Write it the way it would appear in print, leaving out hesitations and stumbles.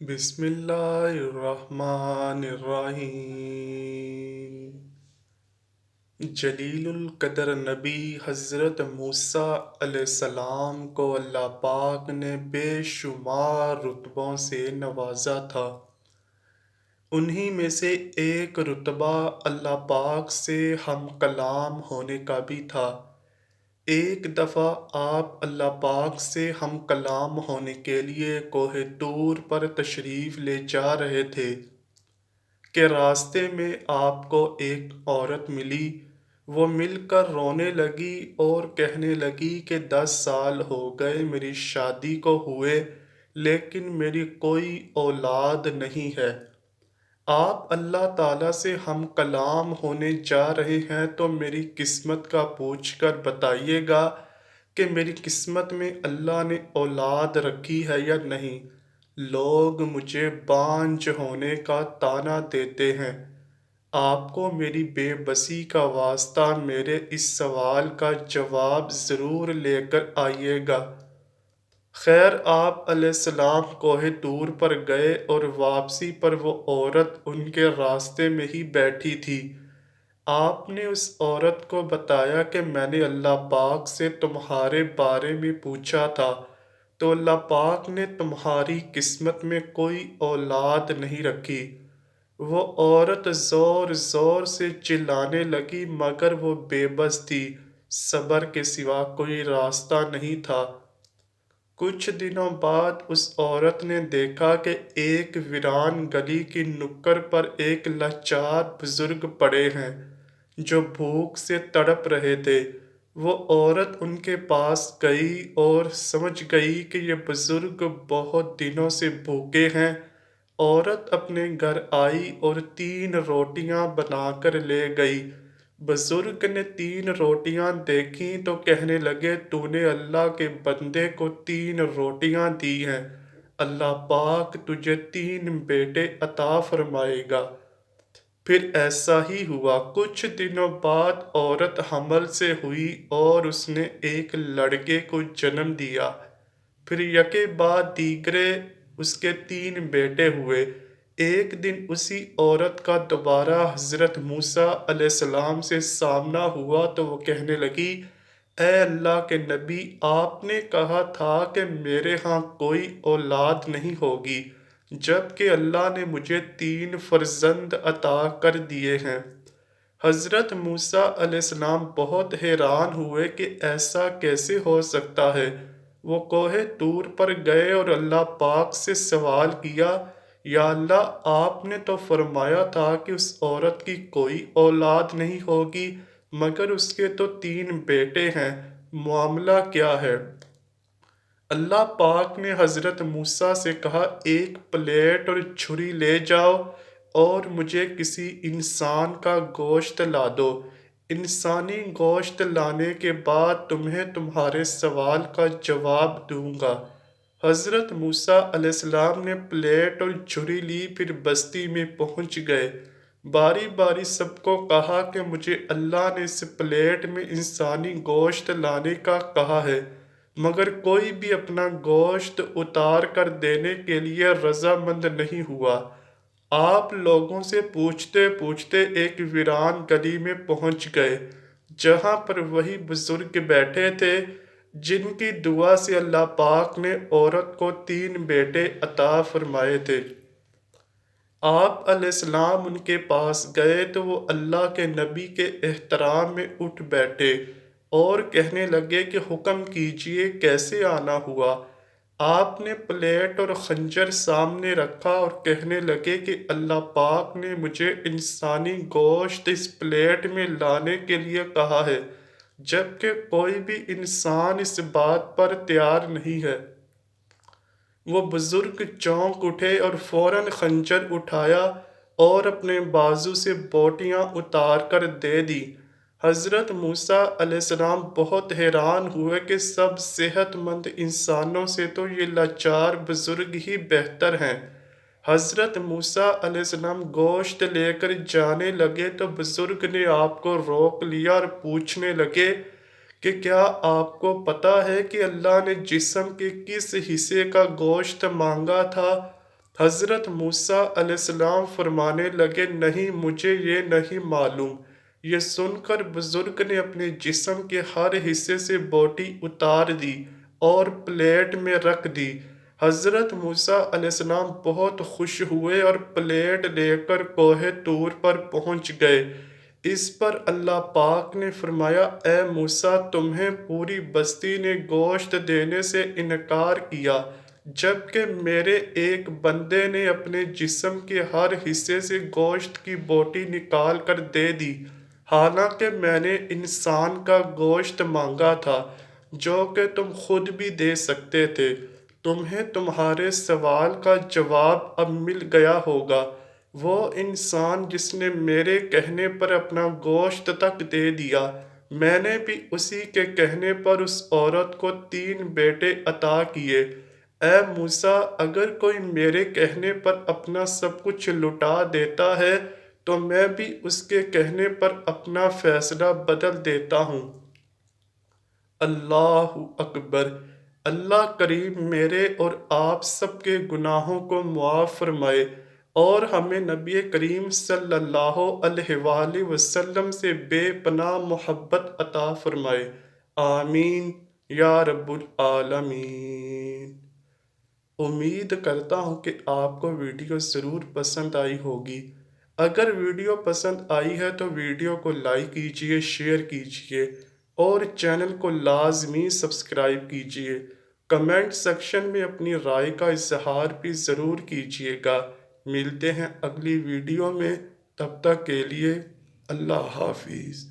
بسم اللہ الرحمن الرحیم۔ جلیل القدر نبی حضرت موسیٰ علیہ السلام کو اللہ پاک نے بے شمار رتبوں سے نوازا تھا۔ انہی میں سے ایک رتبہ اللہ پاک سے ہم کلام ہونے کا بھی تھا۔ ایک دفعہ آپ اللہ پاک سے ہم کلام ہونے کے لیے کوہ طور پر تشریف لے جا رہے تھے کہ راستے میں آپ کو ایک عورت ملی۔ وہ مل کر رونے لگی اور کہنے لگی کہ 10 سال ہو گئے میری شادی کو ہوئے، لیکن میری کوئی اولاد نہیں ہے۔ آپ اللہ تعالیٰ سے ہم کلام ہونے جا رہے ہیں تو میری قسمت کا پوچھ کر بتائیے گا کہ میری قسمت میں اللہ نے اولاد رکھی ہے یا نہیں۔ لوگ مجھے بانجھ ہونے کا طعنہ دیتے ہیں۔ آپ کو میری بے بسی کا واسطہ میرے اس سوال کا جواب ضرور لے کر آئیے گا۔ خیر آپ علیہ السلام کوہ طور پر گئے اور واپسی پر وہ عورت ان کے راستے میں ہی بیٹھی تھی۔ آپ نے اس عورت کو بتایا کہ میں نے اللہ پاک سے تمہارے بارے میں پوچھا تھا تو اللہ پاک نے تمہاری قسمت میں کوئی اولاد نہیں رکھی۔ وہ عورت زور زور سے چلانے لگی مگر وہ بے بس تھی، صبر کے سوا کوئی راستہ نہیں تھا۔ کچھ دنوں بعد اس عورت نے دیکھا کہ ایک ویران گلی کی نکڑ پر ایک لاچار بزرگ پڑے ہیں جو بھوک سے تڑپ رہے تھے۔ وہ عورت ان کے پاس گئی اور سمجھ گئی کہ یہ بزرگ بہت دنوں سے بھوکے ہیں۔ عورت اپنے گھر آئی اور 3 روٹیاں بنا کر لے گئی۔ بزرگ نے 3 روٹیاں دیکھیں تو کہنے لگے تو نے اللہ کے بندے کو 3 روٹیاں دی ہیں، اللہ پاک تجھے 3 بیٹے عطا فرمائے گا۔ پھر ایسا ہی ہوا۔ کچھ دنوں بعد عورت حمل سے ہوئی اور اس نے ایک لڑکے کو جنم دیا۔ پھر یکے بعد دیگرے اس کے 3 بیٹے ہوئے۔ ایک دن اسی عورت کا دوبارہ حضرت موسیٰ علیہ السلام سے سامنا ہوا تو وہ کہنے لگی، اے اللہ کے نبی، آپ نے کہا تھا کہ میرے ہاں کوئی اولاد نہیں ہوگی، جبکہ اللہ نے مجھے 3 فرزند عطا کر دیے ہیں۔ حضرت موسیٰ علیہ السلام بہت حیران ہوئے کہ ایسا کیسے ہو سکتا ہے۔ وہ کوہ طور پر گئے اور اللہ پاک سے سوال کیا، یا اللہ آپ نے تو فرمایا تھا کہ اس عورت کی کوئی اولاد نہیں ہوگی مگر اس کے تو 3 بیٹے ہیں، معاملہ کیا ہے؟ اللہ پاک نے حضرت موسیٰ سے کہا، ایک پلیٹ اور چھری لے جاؤ اور مجھے کسی انسان کا گوشت لا دو۔ انسانی گوشت لانے کے بعد تمہیں تمہارے سوال کا جواب دوں گا۔ حضرت موسیٰ علیہ السلام نے پلیٹ اور چھری لی، پھر بستی میں پہنچ گئے۔ باری باری سب کو کہا کہ مجھے اللہ نے اس پلیٹ میں انسانی گوشت لانے کا کہا ہے، مگر کوئی بھی اپنا گوشت اتار کر دینے کے لیے رضامند نہیں ہوا۔ آپ لوگوں سے پوچھتے پوچھتے ایک ویران گلی میں پہنچ گئے جہاں پر وہی بزرگ بیٹھے تھے جن کی دعا سے اللہ پاک نے عورت کو 3 بیٹے عطا فرمائے تھے۔ آپ علیہ السلام ان کے پاس گئے تو وہ اللہ کے نبی کے احترام میں اٹھ بیٹھے اور کہنے لگے کہ حکم کیجئے کیسے آنا ہوا؟ آپ نے پلیٹ اور خنجر سامنے رکھا اور کہنے لگے کہ اللہ پاک نے مجھے انسانی گوشت اس پلیٹ میں لانے کے لیے کہا ہے، جبکہ کوئی بھی انسان اس بات پر تیار نہیں ہے۔ وہ بزرگ چونک اٹھے اور فوراً خنجر اٹھایا اور اپنے بازو سے بوٹیاں اتار کر دے دی۔ حضرت موسیٰ علیہ السلام بہت حیران ہوئے کہ سب صحت مند انسانوں سے تو یہ لاچار بزرگ ہی بہتر ہیں۔ حضرت موسیٰ علیہ السلام گوشت لے کر جانے لگے تو بزرگ نے آپ کو روک لیا اور پوچھنے لگے کہ کیا آپ کو پتہ ہے کہ اللہ نے جسم کے کس حصے کا گوشت مانگا تھا؟ حضرت موسیٰ علیہ السلام فرمانے لگے، نہیں، مجھے یہ نہیں معلوم۔ یہ سن کر بزرگ نے اپنے جسم کے ہر حصے سے بوٹی اتار دی اور پلیٹ میں رکھ دی۔ حضرت موسیٰ علیہ السلام بہت خوش ہوئے اور پلیٹ لے کر کوہ طور پر پہنچ گئے۔ اس پر اللہ پاک نے فرمایا، اے موسیٰ، تمہیں پوری بستی نے گوشت دینے سے انکار کیا، جبکہ میرے ایک بندے نے اپنے جسم کے ہر حصے سے گوشت کی بوٹی نکال کر دے دی، حالانکہ میں نے انسان کا گوشت مانگا تھا جو کہ تم خود بھی دے سکتے تھے۔ تمہیں تمہارے سوال کا جواب اب مل گیا ہوگا۔ وہ انسان جس نے میرے کہنے پر اپنا گوشت تک دے دیا، میں نے بھی اسی کے کہنے پر اس عورت کو 3 بیٹے عطا کیے۔ اے موسیٰ، اگر کوئی میرے کہنے پر اپنا سب کچھ لٹا دیتا ہے تو میں بھی اس کے کہنے پر اپنا فیصلہ بدل دیتا ہوں۔ اللہ اکبر۔ اللہ کریم میرے اور آپ سب کے گناہوں کو معاف فرمائے اور ہمیں نبی کریم صلی اللہ علیہ وآلہ وسلم سے بے پناہ محبت عطا فرمائے۔ آمین یا رب العالمین۔ امید کرتا ہوں کہ آپ کو ویڈیو ضرور پسند آئی ہوگی۔ اگر ویڈیو پسند آئی ہے تو ویڈیو کو لائک کیجئے، شیئر کیجئے اور چینل کو لازمی سبسکرائب کیجئے۔ کمنٹ سیکشن میں اپنی رائے کا اظہار بھی ضرور کیجئے گا۔ ملتے ہیں اگلی ویڈیو میں، تب تک کے لیے اللہ حافظ۔